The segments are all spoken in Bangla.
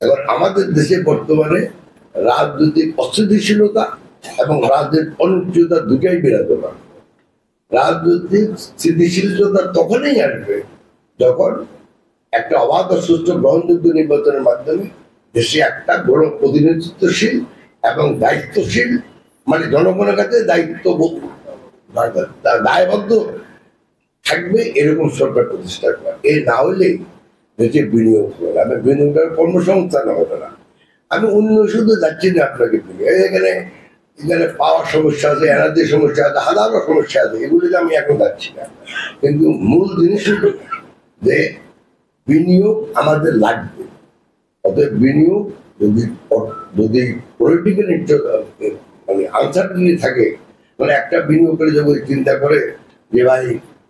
এখন আমাদের দেশে বর্তমানে রাজনৈতিক অস্থিতিশীলতা এবং রাজনৈতিক অনিশ্চয়তা দুটাই বিরাজমান। রাজনৈতিক স্থিতিশীলতা তখনই আসবে যখন একটা অবাধ ও সুষ্ঠু গ্রহণযোগ্য নির্বাচনের মাধ্যমে দেশে একটা বড় প্রতিনিধিত্বশীল এবং দায়িত্বশীল, মানে জনগণের কাছে দায়িত্ববোধ দায়বদ্ধ থাকবে এরকম সরকার প্রতিষ্ঠা করা। এ না হলে দেশে বিনিয়োগ হবে না, বিনিয়োগের কর্মসংস্থান হবে না। আমি অন্য শুধু যাচ্ছি না আপনাকে এখানে এখানে পাওয়ার সমস্যা আছে, এনার্জির সমস্যা আছে, হাজারো সমস্যা আছে, এগুলিতে আমি এখন যাচ্ছি না। কিন্তু মূল জিনিস হলো যে বিনিয়োগ আমাদের লাগবে। অতএব বিনিয়োগ যদি যদি পলিটিক্যাল মানে আনসার্টেনিটি থাকে, মানে একটা বিনিয়োগ করে যদি চিন্তা করে যে ভাই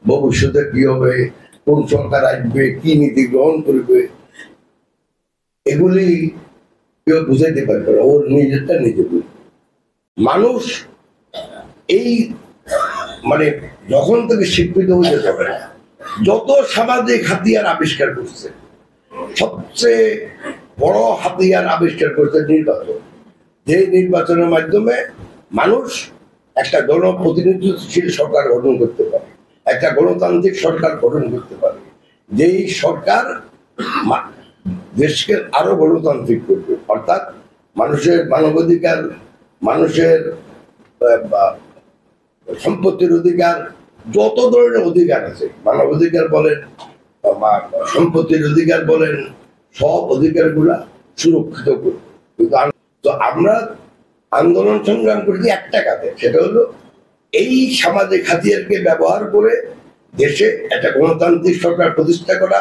ভবিষ্যতে কি হবে, কোন সরকার আসবে, কি নীতি গ্রহণ করবে, এগুলি কেউ বুঝাইতে পারবে না, ওর নিজেরটা নিজে বুঝবে। মানুষ এই মানে যখন থেকে শিক্ষিত হতে পারে যত সামাজিক হাতিয়ার আবিষ্কার করছে, সবচেয়ে বড় হাতিয়ার আবিষ্কার করছে নির্বাচন। যে নির্বাচনের মাধ্যমে মানুষ একটা জনপ্রতিনিধিশীল সরকার গঠন করতে পারে, একটা গণতান্ত্রিক সরকার গঠন করতে পারে, যেই সরকার দেশকে আরো গণতান্ত্রিক করবে। অর্থাৎ মানুষের মানবাধিকার, মানুষের সম্পত্তির অধিকার, যত ধরনের অধিকার আছে, মানবাধিকার বলেন, সম্পত্তির অধিকার বলেন, সব অধিকার গুলা সুরক্ষিত করবে। কিন্তু আমরা আন্দোলন সংগ্রাম করেছি একটা কাজে, সেটা হলো এই সামাজিক হাতিয়ারকে ব্যবহার করে দেশে একটা গণতান্ত্রিক সরকার প্রতিষ্ঠা করা,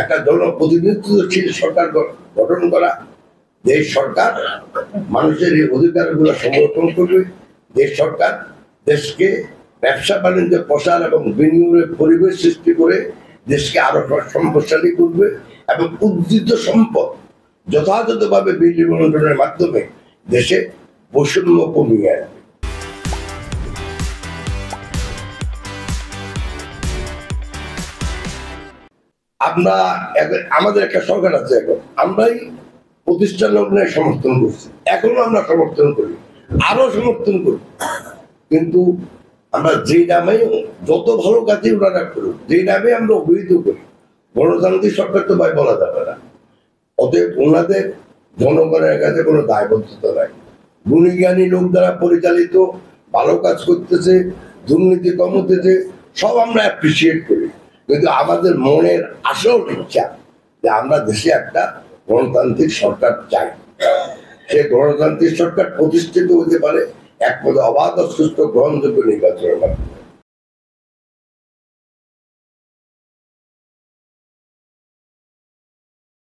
একটা জনপ্রতিনিধিত্বশীল সরকার গঠন করা, যে সরকার মানুষের এই অধিকার গুলো সংরক্ষণ করবে, যে সরকার দেশকে ব্যবসা বাণিজ্য প্রসার এবং বিনিয়োগের পরিবেশ সৃষ্টি করে দেশকে আরো সম্পদশালী করবে এবং উদ্ধৃত সম্পদ যথাযথভাবে বিনিয়োগের মাধ্যমে দেশে বৈষম্য কমিয়ে আনবে। আমরা আমাদের একটা সরকার আছে, এখন আমরাই প্রতিষ্ঠা লগ্নে সমর্থন করছি, এখনো আমরা সমর্থন করি, আরো সমর্থন করি। কিন্তু আমরা যে নামে যত ভালো কাজে ওনারা করুক, যে নামে আমরা অভিহিত করি, গণতান্ত্রিক সরকার তো ভাই বলা যাবে না। অতএব ওনাদের জনগণের কাছে কোনো দায়বদ্ধতা নাই। গুণী জ্ঞানী লোক দ্বারা পরিচালিত, ভালো কাজ করতেছে, দুর্নীতি কম হতেছে, সব আমরা অ্যাপ্রিসিয়েট করি। কিন্তু আমাদের মনের আসল ইচ্ছা যে আমরা দেশে একটা গণতান্ত্রিক সরকার চাই। সে গণতান্ত্রিক সরকার প্রতিষ্ঠিত হতে পারে একমাত্র অবাধ, সুষ্ঠু, গ্রহণযোগ্য নির্বাচনের মাধ্যমে।